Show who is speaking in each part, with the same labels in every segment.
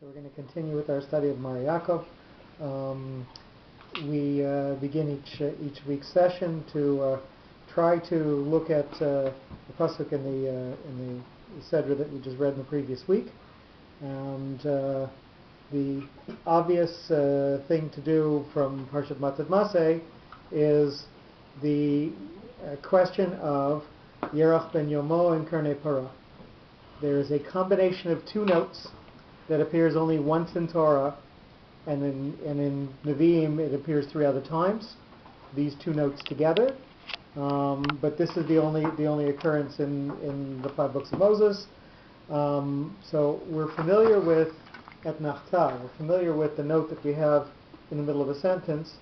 Speaker 1: So we're going to continue with our study of Mareh Yaakov. We begin each week's session to try to look at the pasuk in the Sedra that we just read in the previous week, and the obvious thing to do from Parshat Matzat Maseh is the question of Yerach ben Yomo and Karnei Parah. There is a combination of two notes that appears only once in Torah, and in Nevi'im it appears 3 other times. These two notes together, but this is the only occurrence in the 5 books of Moses. So we're familiar with et nachta. We're familiar with the note that we have in the middle of a sentence,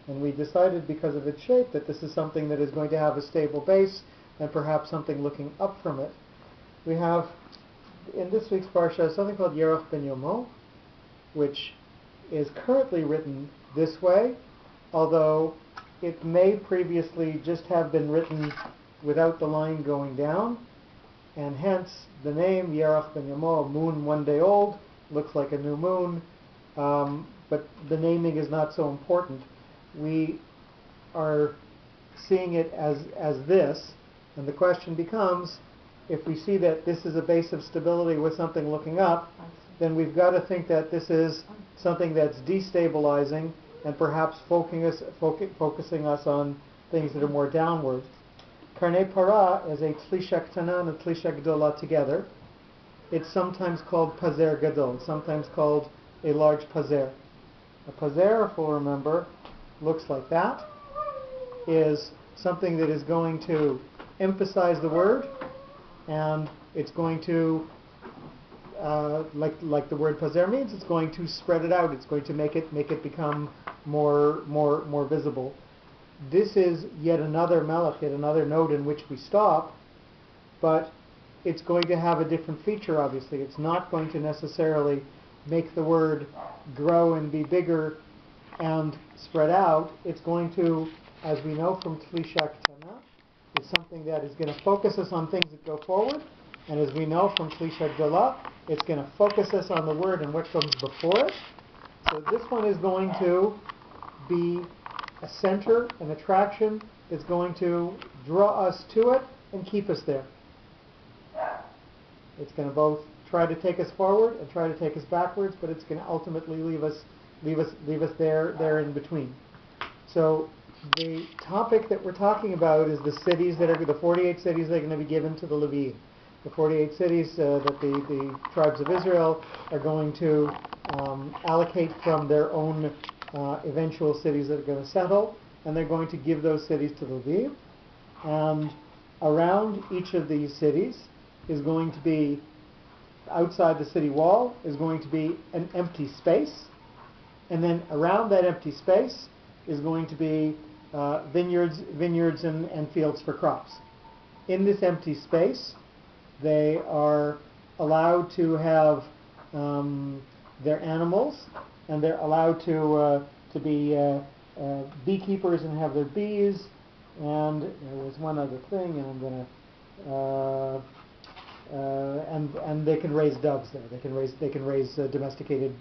Speaker 1: and we decided because of its shape that this is something that is going to have a stable base and perhaps something looking up from it. We have in this week's Parsha something called Yerach ben Yomo, which is currently written this way, although it may previously just have been written without the line going down, and hence the name Yerach ben Yomo, moon 1 day old, looks like a new moon, but the naming is not so important. We are seeing it as this, and the question becomes, if we see that this is a base of stability with something looking up, then we've got to think that this is something that's destabilizing and perhaps focusing us on things that are more downward. Karnei Parah is a tlisha ktana and a tlisha gdola together. It's sometimes called pazer gadol, sometimes called a large pazer. A pazer, if we'll remember, looks like that, is something that is going to emphasize the word, and it's going to, like the word pazer means, it's going to spread it out. It's going to make it become more visible. This is yet another melech, yet another note in which we stop, but it's going to have a different feature. Obviously, it's not going to necessarily make the word grow and be bigger and spread out. It's going to, as we know from Tlisha Ktana, it's something that is going to focus us on things that go forward, and as we know from Tlisha Gdola, it's going to focus us on the word and what comes before it. So this one is going to be a center, an attraction that's going to draw us to it and keep us there. It's going to both try to take us forward and try to take us backwards, but it's going to ultimately leave us there in between. So the topic that we're talking about is the cities that are the 48 cities that are going to be given to the Levi'im. The 48 cities that the tribes of Israel are going to allocate from their own eventual cities that are going to settle, and they're going to give those cities to the Levi'im. And around each of these cities is going to be, outside the city wall, is going to be an empty space, and then around that empty space is going to be vineyards and fields for crops. In this empty space, they are allowed to have their animals, and they're allowed to be beekeepers and have their bees. And there was one other thing, and I'm going to and they can raise doves there. They can raise domesticated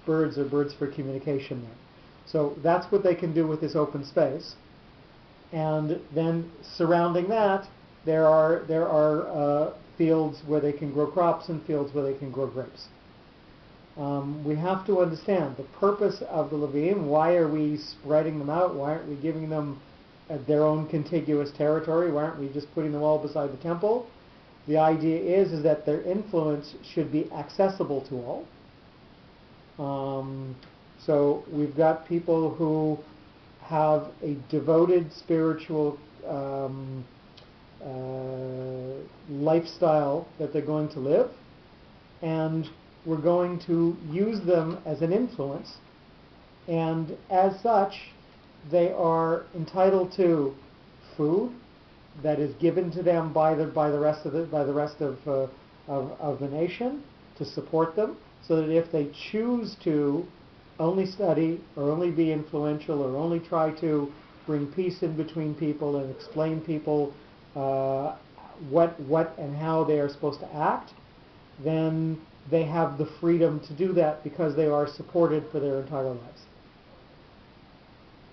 Speaker 1: birds or birds for communication there. So that's what they can do with this open space. And then surrounding that, there are fields where they can grow crops and fields where they can grow grapes. We have to understand the purpose of the Levi'im. Why are we spreading them out? Why aren't we giving them their own contiguous territory? Why aren't we just putting them all beside the temple? The idea is that their influence should be accessible to all. So we've got people who have a devoted spiritual lifestyle that they're going to live, and we're going to use them as an influence, and as such they are entitled to food that is given to them by the rest of the nation to support them, so that if they choose to only study or only be influential or only try to bring peace in between people and explain people what and how they are supposed to act, then they have the freedom to do that because they are supported for their entire lives.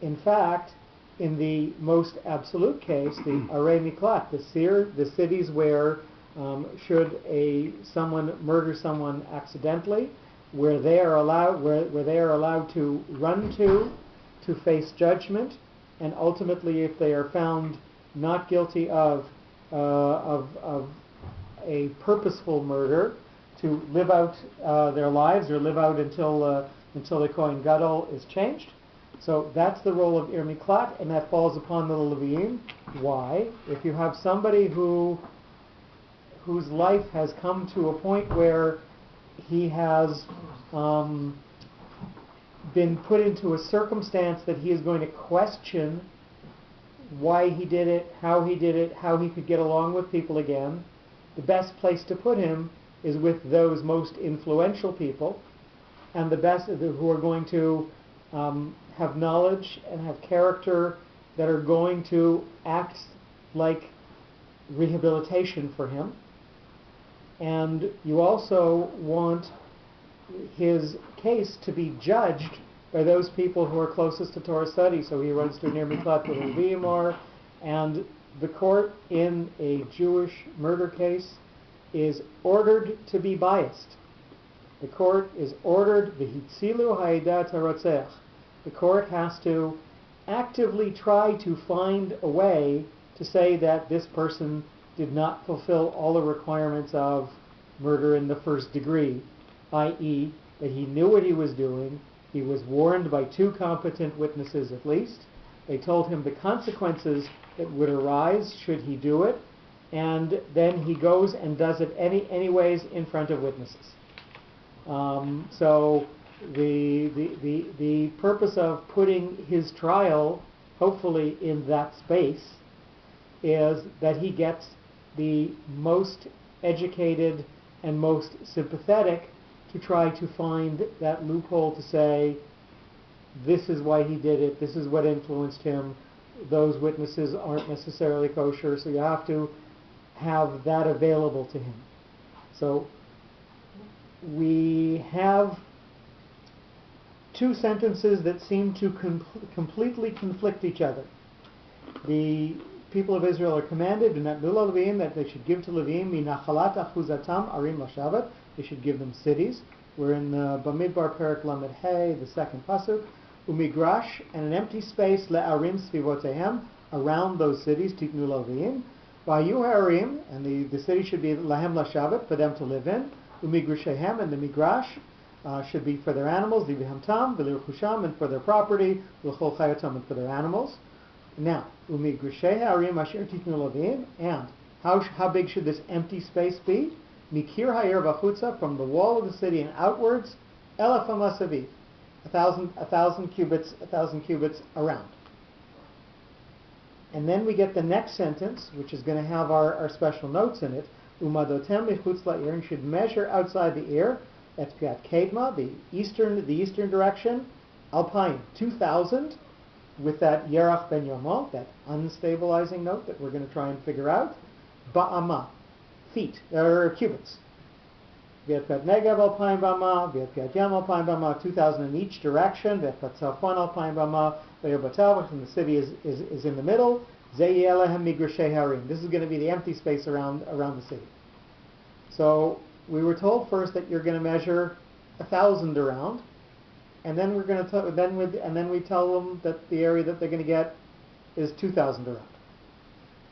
Speaker 1: In fact, in the most absolute case, the Arei Miklat, the cities where should someone murder someone accidentally, where they are allowed to run to face judgment, and ultimately, if they are found not guilty of a purposeful murder, to live out their lives, or live out until the Kohen Gadol is changed. So that's the role of Ir Miklat, and that falls upon the Leviim. Why? If you have somebody whose life has come to a point where he has been put into a circumstance that he is going to question why he did it, how he could get along with people again, the best place to put him is with those most influential people, and the best who are going to have knowledge and have character that are going to act like rehabilitation for him. And you also want his case to be judged by those people who are closest to Torah study. So he runs to an Ir Miklat with Leviim, and the court in a Jewish murder case is ordered to be biased. The court is ordered, v'hitzilu ha'edat ha'rotzeach. The court has to actively try to find a way to say that this person did not fulfill all the requirements of murder in the first degree, i.e., that he knew what he was doing, he was warned by two competent witnesses at least, they told him the consequences that would arise should he do it, and then he goes and does it anyways in front of witnesses. So the purpose of putting his trial, hopefully in that space, is that he gets the most educated and most sympathetic to try to find that loophole to say, this is why he did it, this is what influenced him, those witnesses aren't necessarily kosher, so you have to have that available to him. So we have two sentences that seem to completely conflict each other. The people of Israel are commanded, that they should give to Leviim minachalat achuzatam arim lashavat. They should give them cities. We're in Bamidbar Perek Lamed Hey, the second pasuk. Umigrash, and an empty space le'arim svivotehem, around those cities, titnu Leviim. Vayu ha'arim, and the city should be lahem lashavat, for them to live in. Umigrashehem, and the migrash should be for their animals, livihamtam, v'lirchusham, and for their property, l'chol chayatam, and for their animals. Now, umigrashe ha'arim asher titnu Leviim, and how big should this empty space be? Mikir ha'ir v'chutza, from the wall of the city and outwards, elef ha'masaviv, 1,000 cubits around. And then we get the next sentence, which is going to have our special notes in it. Umadotem michutz la'ir, and should measure outside the ear, at Piat Kedma, the eastern direction, Alpine, 2,000, with that Yerach ben Yomo, that unstabilizing note that we're going to try and figure out. Ba'ama, feet, or cubits. Viet Piat Negev Alpine Bama, Viet Piat Yam Alpine Bama, 2,000 in each direction. Viet Piat Tzafon Alpine Bama, Ve'er Batav, and the city is in the middle. Zei Elehem Migrashei Harim. This is going to be the empty space around the city. So we were told first that you're going to measure 1,000 around, and then we're going to then we tell them that the area that they're going to get is 2,000 around.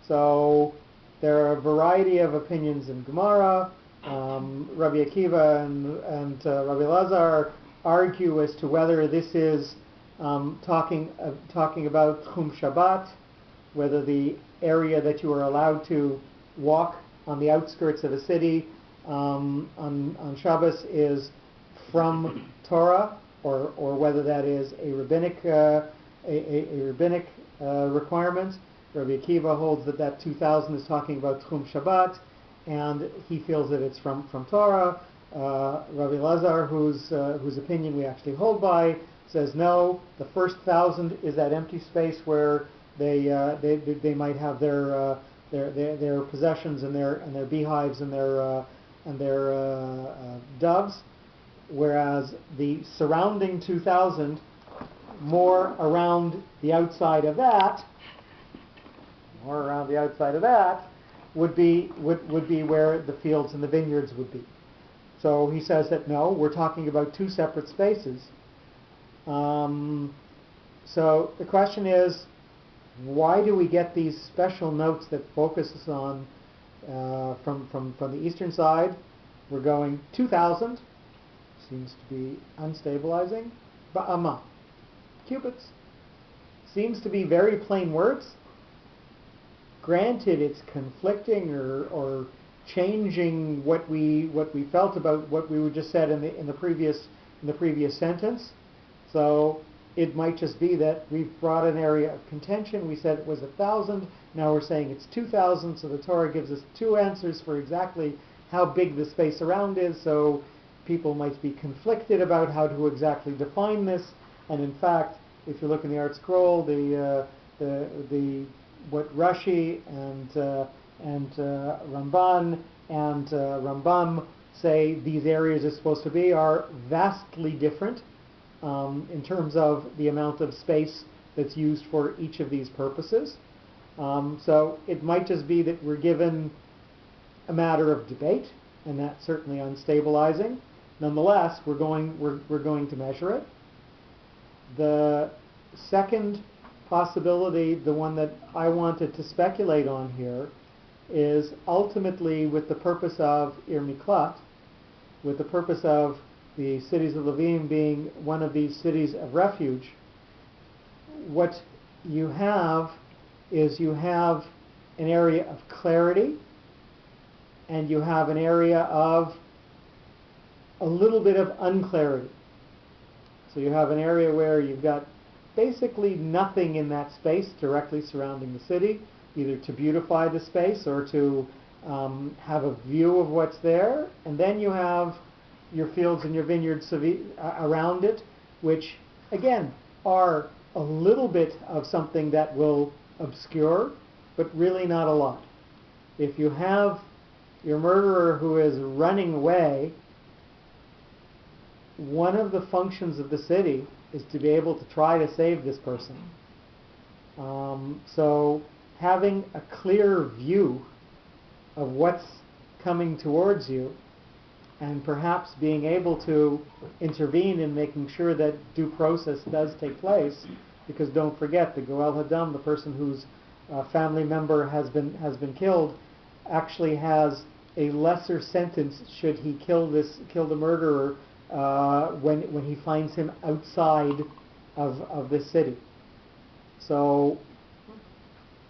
Speaker 1: So there are a variety of opinions in Gemara. Rabbi Akiva and Rabbi Lazar argue as to whether this is talking about Tchum Shabbat, whether the area that you are allowed to walk on the outskirts of a city on Shabbos is from Torah, or whether that is a rabbinic requirement. Rabbi Akiva holds that 2,000 is talking about Tchum Shabbat, and he feels that it's from Torah. Rabbi Lazar, whose opinion we actually hold by, says no. The first 1,000 is that empty space where they might have their possessions and their beehives and their doves, whereas the surrounding 2,000, more around the outside of that, would be where the fields and the vineyards would be. So he says that no, we're talking about two separate spaces. So the question is, why do we get these special notes that focus us on from the eastern side? We're going 2,000, seems to be unstabilizing. Ba'ama, cubits, seems to be very plain words. Granted, it's conflicting or changing what we felt about what we just said in the previous sentence. So it might just be that we've brought an area of contention. We said it was 1,000. Now we're saying it's 2,000. So the Torah gives us two answers for exactly how big the space around is. So people might be conflicted about how to exactly define this. And in fact, if you look in the Art Scroll, what Rashi and Ramban and Rambam say these areas are supposed to be are vastly different in terms of the amount of space that's used for each of these purposes. So it might just be that we're given a matter of debate, and that's certainly unstabilizing. Nonetheless, we're going to measure it. The second possibility, the one that I wanted to speculate on here, is ultimately with the purpose of Ir Miklat, with the purpose of the cities of Levim being one of these cities of refuge. What you have is you have an area of clarity, and you have an area of a little bit of unclarity. So you have an area where you've got basically nothing in that space directly surrounding the city, either to beautify the space or to have a view of what's there. And then you have your fields and your vineyards around it, which again are a little bit of something that will obscure, but really not a lot. If you have your murderer who is running away, one of the functions of the city is to be able to try to save this person. So having a clear view of what's coming towards you, and perhaps being able to intervene in making sure that due process does take place, because don't forget, the Goel Hadam, the person whose family member has been killed, actually has a lesser sentence should he kill the murderer when he finds him outside of the city. So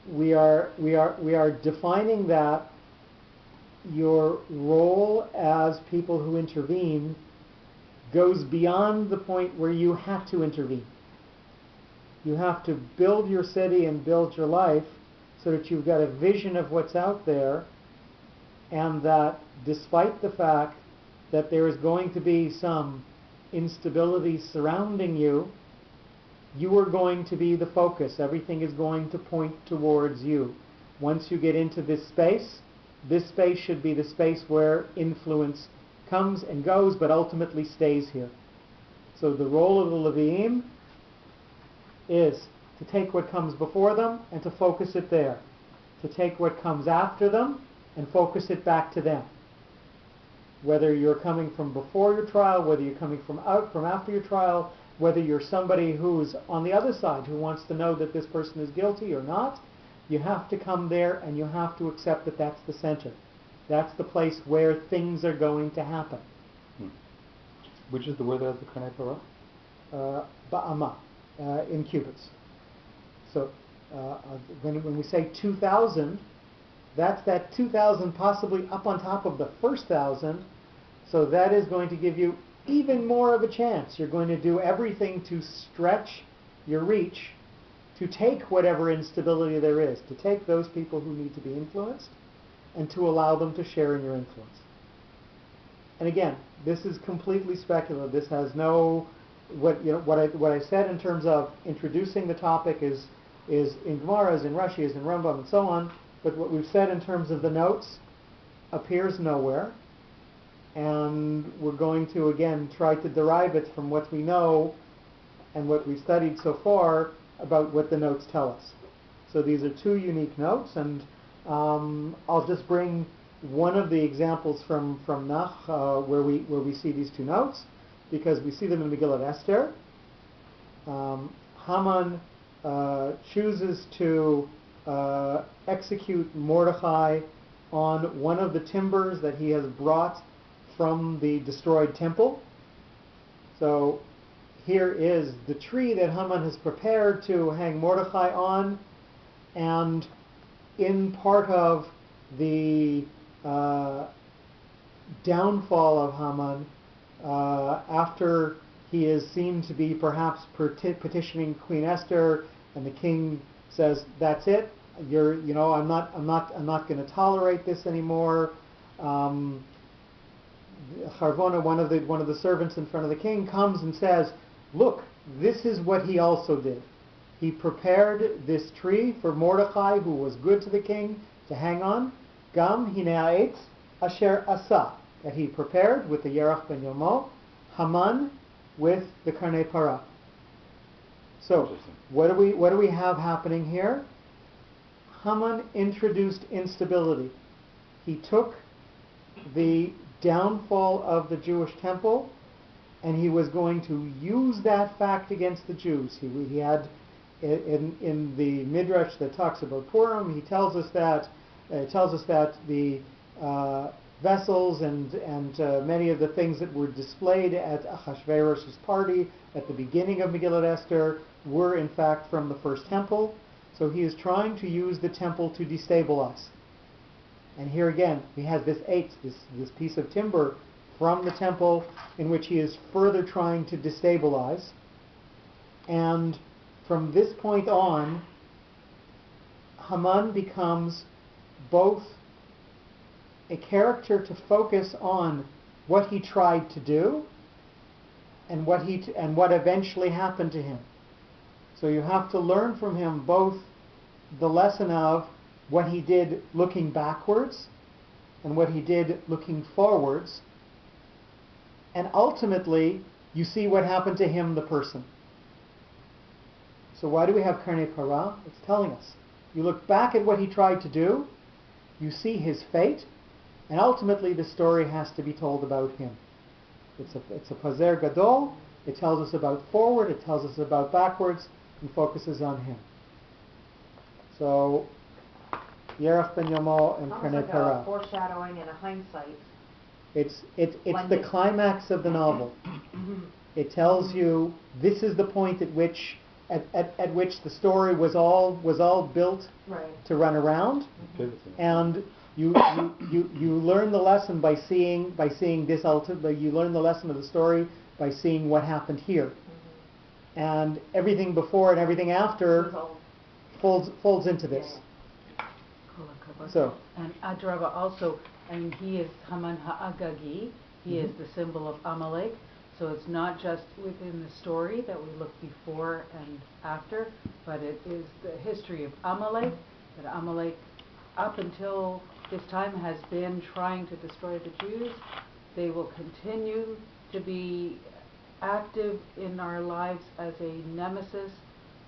Speaker 1: we are defining that your role as people who intervene goes beyond the point where you have to intervene. You have to build your city and build your life so that you've got a vision of what's out there, and that despite the fact that there is going to be some instability surrounding you, you are going to be the focus. Everything is going to point towards you. Once you get into this space should be the space where influence comes and goes, but ultimately stays here. So the role of the Leviim is to take what comes before them and to focus it there. To take what comes after them and focus it back to them. Whether you're coming from before your trial, whether you're coming from after your trial, whether you're somebody who's on the other side who wants to know that this person is guilty or not, you have to come there and you have to accept that that's the center. That's the place where things are going to happen.
Speaker 2: Which is the word that has the Karnei Torah?
Speaker 1: Ba'ama, in cubits. So when we say 2,000, that's that 2,000 possibly up on top of the first 1,000. So that is going to give you even more of a chance. You're going to do everything to stretch your reach, to take whatever instability there is, to take those people who need to be influenced, and to allow them to share in your influence. And again, this is completely speculative. This has no, what I said in terms of introducing the topic is in Gemara, is in Rashi, is in Rambam, and so on. But what we've said in terms of the notes appears nowhere. and we're going to again try to derive it from what we know and what we've studied so far about what the notes tell us. So these are two unique notes, and I'll just bring one of the examples from Noach where we see these two notes, because we see them in Megillat Esther. Haman chooses to execute Mordechai on one of the timbers that he has brought from the destroyed temple. So here is the tree that Haman has prepared to hang Mordechai on, and in part of the downfall of Haman, after he is seen to be perhaps petitioning Queen Esther, and the king says, "That's it. I'm not going to tolerate this anymore." Harvona, one of the servants in front of the king, comes and says, "Look, this is what he also did. He prepared this tree for Mordechai, who was good to the king, to hang on. Gam hine ha'etz asher asa," that he prepared with the Yerach ben Yomo, Haman with the Karnei Parah. So, what do we have happening here? Haman introduced instability. He took the downfall of the Jewish temple, and he was going to use that fact against the Jews. He had, in the Midrash that talks about Purim, he tells us that the vessels and many of the things that were displayed at Achashverosh's party at the beginning of Megillat Esther were in fact from the first temple. So he is trying to use the temple to destabilize. And here again, he has this this piece of timber from the temple in which he is further trying to destabilize. And from this point on, Haman becomes both a character to focus on what he tried to do and what eventually happened to him. So you have to learn from him both the lesson of what he did looking backwards and what he did looking forwards. And ultimately, you see what happened to him, the person. So why do we have Karnei Parah? It's telling us. You look back at what he tried to do, you see his fate, and ultimately the story has to be told about him. It's a Pazer Gadol. It tells us about forward, it tells us about backwards, and focuses on him. So, Yerach ben Yomo and Karnei
Speaker 3: Almost like
Speaker 1: Parah.
Speaker 3: a foreshadowing and a hindsight.
Speaker 1: It's the climax of the novel. It tells you this is the point at which the story was all built to run around, and you learn the lesson by seeing this ultimate. You learn the lesson of the story by seeing what happened here, and everything before and everything after folds into this. So,
Speaker 4: and Adraba also, and he is Haman Ha'agagi. He is the symbol of Amalek. So it's not just within the story that we look before and after, but it is the history of Amalek. That Amalek, up until this time, has been trying to destroy the Jews. They will continue to be active in our lives as a nemesis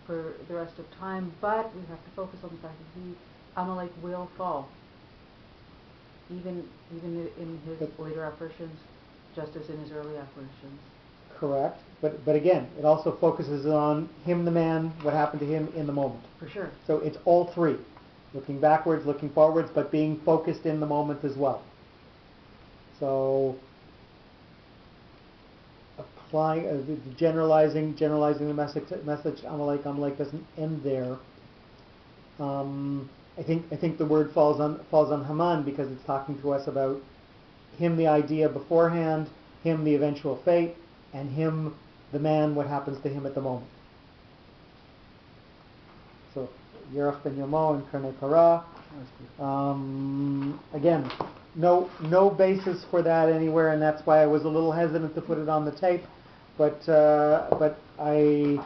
Speaker 4: for the rest of time, but we have to focus on the fact that Amalek will fall, even in his later apparitions, just as in his early apparitions.
Speaker 1: correct. But again, it also focuses on him, the man, what happened to him in the moment.
Speaker 4: For sure.
Speaker 1: So it's all three, looking backwards, looking forwards, but being focused in the moment as well. So applying, generalizing the message. Amalek doesn't end there. I think the word falls on Haman because it's talking to us about him, the idea beforehand, him, the eventual fate, and him, the man, what happens to him at the moment. So Yerach ben Yomo and Karnei Parah. Again, no basis for that anywhere, and that's why I was a little hesitant to put it on the tape. But I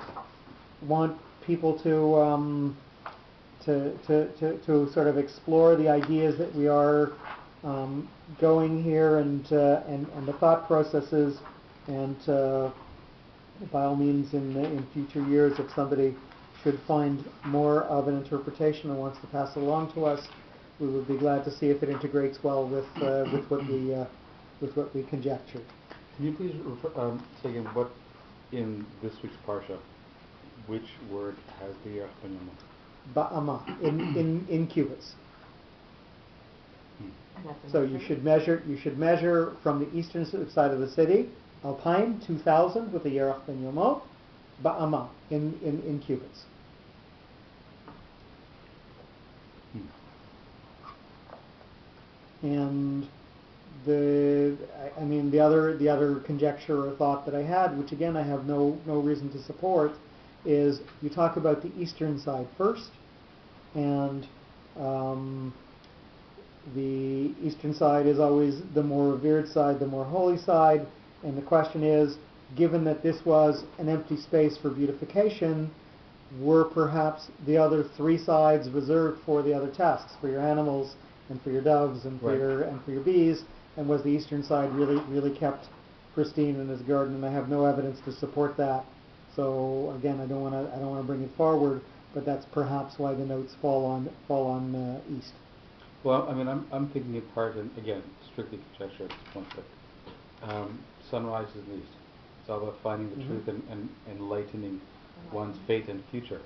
Speaker 1: want people to sort of explore the ideas that we are going here and the thought processes, and by all means in future years, if somebody should find more of an interpretation and wants to pass it along to us, we would be glad to see if it integrates well with what we conjectured.
Speaker 2: Can you please say again what in this week's Parsha, which word has the Yarach ben Yoma?
Speaker 1: Ba'ama, in cubits.
Speaker 3: And that's in
Speaker 1: So
Speaker 3: the
Speaker 1: you
Speaker 3: city?
Speaker 1: should measure from the eastern side of the city, Alpine 2,000 with the Yarach ben Yomo, Ba'ama in cubits. And the other conjecture or thought that I had, which again I have no reason to support, is you talk about the eastern side first, and the eastern side is always the more revered side, the more holy side, and the question is, given that this was an empty space for beautification, were perhaps the other three sides reserved for the other tasks, for your animals and for your doves and for your bees, and was the eastern side really kept pristine in his garden? And I have no evidence to support that. So again, I don't want to bring it forward, but that's perhaps why the notes fall on east.
Speaker 2: Well, I mean, I'm thinking it part, and again, strictly conjecture at this point, but sunrise is the east. It's all about finding the truth and enlightening one's fate and future.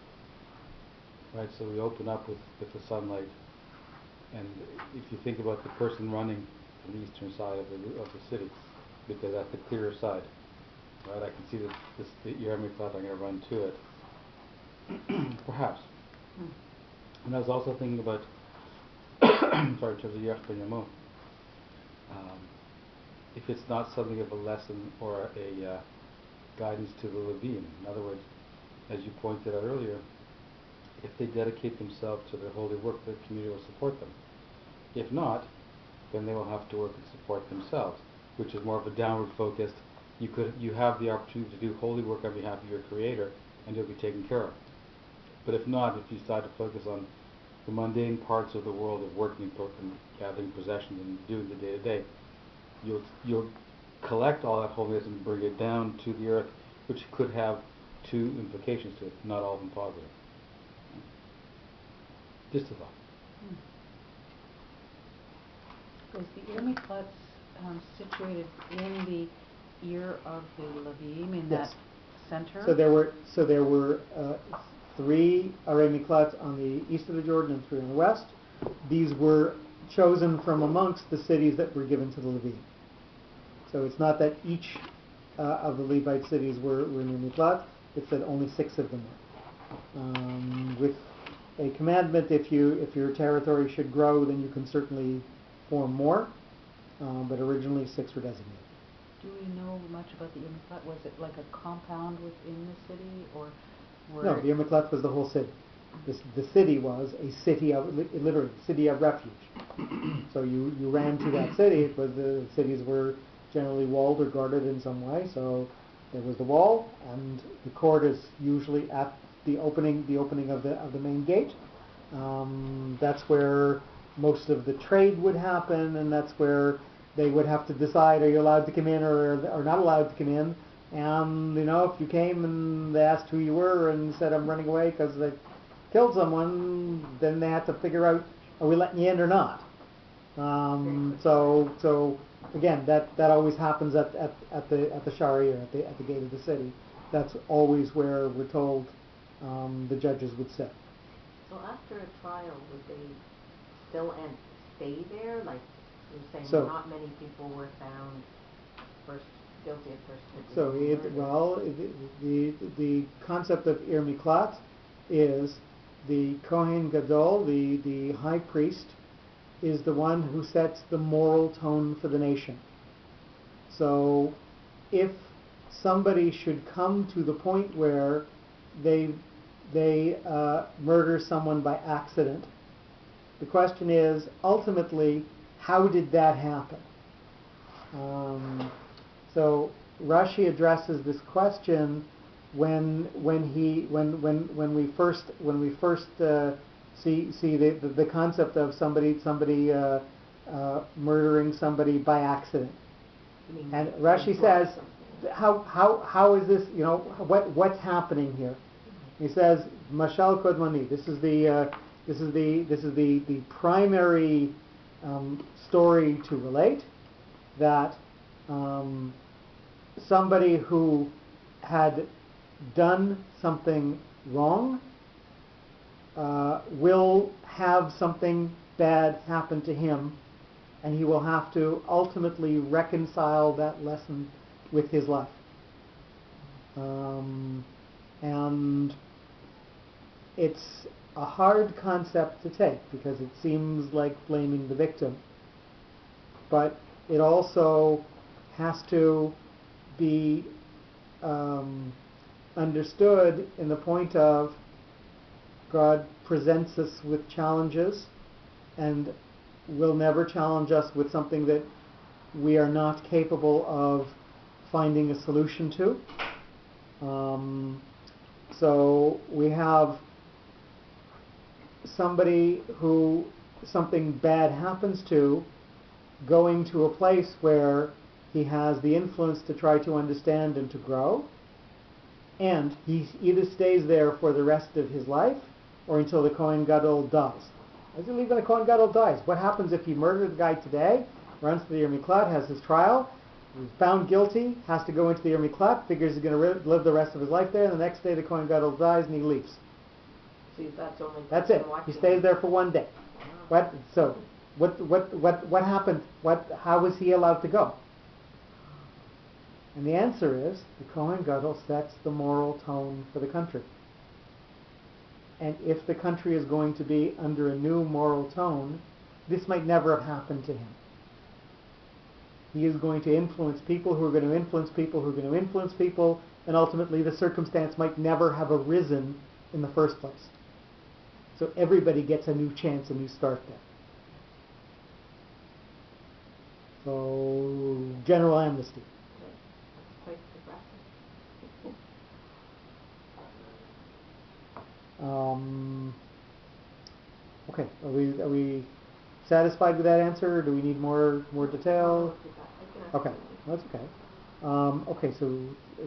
Speaker 2: Right, so we open up with the sunlight, and if you think about the person running from the eastern side of the city, because that's the clearer side, right? I can see the Yeremi thought I'm going to run to it, perhaps. And I was also thinking about, sorry, in terms of Yarach ben Yamo, if it's not something of a lesson or a guidance to the Levim. In other words, as you pointed out earlier, if they dedicate themselves to their holy work, the community will support them. If not, then they will have to work and support themselves, which is more of a downward focused. You have the opportunity to do holy work on behalf of your Creator, and you'll be taken care of. But if not, if you decide to focus on the mundane parts of the world of working and gathering possessions and doing the day-to-day, you'll collect all that holiness and bring it down to the earth, which could have two implications to it, not all of them positive. Just a thought.
Speaker 4: Is the Ir Miklatz situated in the ear of the Levim, in
Speaker 1: Yes.
Speaker 4: that center?
Speaker 1: So there were 3 Arei Miklat on the east of the Jordan and 3 on the west. These were chosen from amongst the cities that were given to the Levim. So it's not that each of the Levite cities were in Ar Miklat. It's that only 6 of them were. With a commandment, if your territory should grow, then you can certainly form more. But originally 6 were designated.
Speaker 4: Do we know much about the Ir Miklat? Was it like a compound within the city, or
Speaker 1: No, the Ir Miklat was the whole city. The city was a city of, literally, city of refuge. So you ran to that city. It was, the cities were generally walled or guarded in some way. So there was the wall, and the court is usually at the opening of the main gate. That's where most of the trade would happen, and that's where they would have to decide, are you allowed to come in or not allowed to come in. And if you came and they asked who you were and said, I'm running away because they killed someone, then they had to figure out, are we letting you in or not? So again, that always happens at the Sharia, at the gate of the city. That's always where we're told the judges would sit.
Speaker 3: So after a trial, would they still stay there? Like you're saying,
Speaker 1: So-
Speaker 3: not many people were found first guilty of first
Speaker 1: So the concept of Ir Miklat is the Kohen Gadol, the high priest, is the one who sets the moral tone for the nation. So if somebody should come to the point where they murder someone by accident, the question is ultimately, how did that happen? So Rashi addresses this question when we first see the concept of somebody murdering somebody by accident.
Speaker 3: You mean
Speaker 1: And
Speaker 3: like
Speaker 1: Rashi
Speaker 3: imply
Speaker 1: says,
Speaker 3: something.
Speaker 1: how is this, what's happening here? He says, Mashal Kodmani, this is the primary story to relate, that somebody who had done something wrong will have something bad happen to him, and he will have to ultimately reconcile that lesson with his life. And it's a hard concept to take because it seems like blaming the victim, but it also has to be understood in the point of God presents us with challenges and will never challenge us with something that we are not capable of finding a solution to. So we have somebody who something bad happens to going to a place where he has the influence to try to understand and to grow, and he either stays there for the rest of his life or until the Kohen Gadol dies. As you leave when the Kohen Gadol dies, what happens if he murdered the guy today, runs to the Yer Miklat, has his trial, is found guilty, has to go into the Yer Miklat, figures he's going to live the rest of his life there, and the next day the Kohen Gadol dies and he leaves.
Speaker 3: See,
Speaker 1: That's it. He stays there for one day. What happened? How was he allowed to go? And the answer is the Kohen Gadol sets the moral tone for the country. And if the country is going to be under a new moral tone, this might never have happened to him. He is going to influence people who are going to influence people who are going to influence people, and ultimately the circumstance might never have arisen in the first place. So everybody gets a new chance, a new start there. So, general amnesty.
Speaker 3: Quite
Speaker 1: Okay, are we satisfied with that answer, or do we need more detail? Okay, that's okay. Okay, so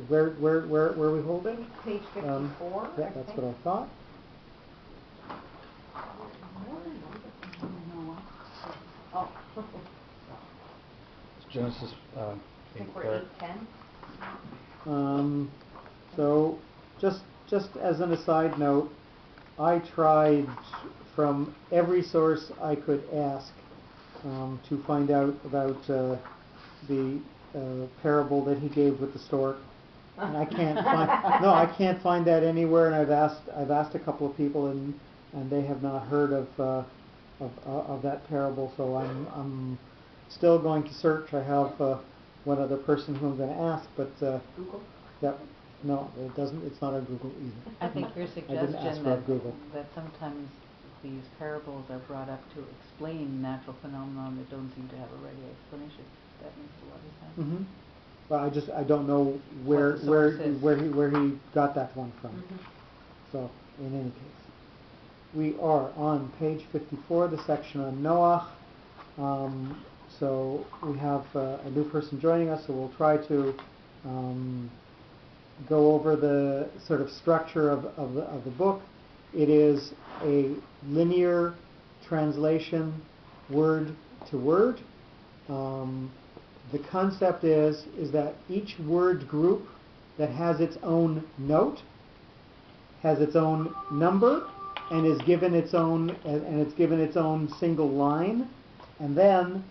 Speaker 1: where are we holding?
Speaker 3: Page 54.
Speaker 1: Yeah, that's what I thought.
Speaker 3: Oh.
Speaker 2: Genesis
Speaker 3: I think we're 8:10.
Speaker 1: So just as an aside note, I tried from every source I could ask to find out about the parable that he gave with the stork, and I can't find that anywhere. And I've asked a couple of people, and they have not heard of that parable. So I'm still going to search. I have one other person who I'm going to ask, but
Speaker 3: Google?
Speaker 1: yeah, no, it doesn't. It's not on Google either.
Speaker 4: I think your
Speaker 1: I didn't ask
Speaker 4: suggestion
Speaker 1: for Google.
Speaker 4: that sometimes these parables are brought up to explain natural phenomena that don't seem to have a ready explanation, that makes a lot of sense.
Speaker 1: Mm-hmm. Well, I don't know where
Speaker 4: What the source is.
Speaker 1: where he got that one from.
Speaker 3: Mm-hmm.
Speaker 1: So in any case, we are on page 54, the section on Noach. So we have a new person joining us, so we'll try to go over the sort of structure of the book. It is a linear translation, word to word. The concept is that each word group that has its own note, has its own number, and is given its own single line, and then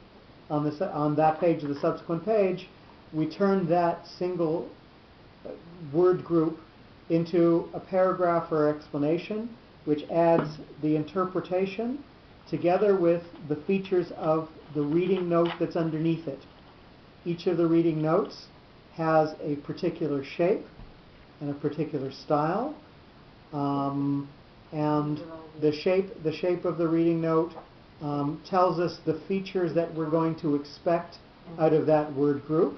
Speaker 1: on that page of the subsequent page, we turn that single word group into a paragraph or explanation, which adds the interpretation together with the features of the reading note that's underneath it. Each of the reading notes has a particular shape and a particular style, and the shape of the reading note tells us the features that we're going to expect out of that word group,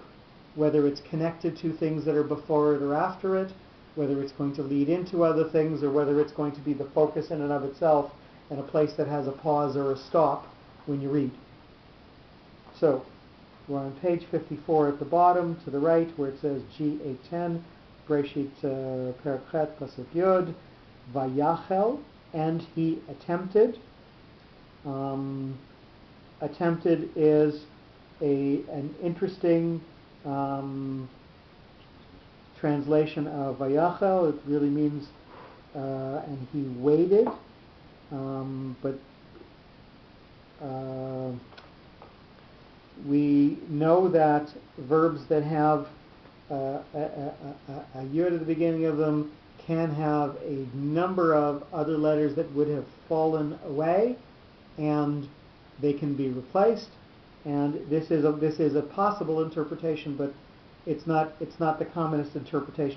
Speaker 1: whether it's connected to things that are before it or after it, whether it's going to lead into other things, or whether it's going to be the focus in and of itself, and a place that has a pause or a stop when you read. So we're on page 54 at the bottom to the right where it says G810, Breshit Perek Chet Pasuk Yud, Vayachel, and he attempted. Attempted is an interesting translation of Vayachel. It really means and he waited, but we know that verbs that have a yud at the beginning of them can have a number of other letters that would have fallen away, and they can be replaced. And this is a possible interpretation, but it's not the commonest interpretation.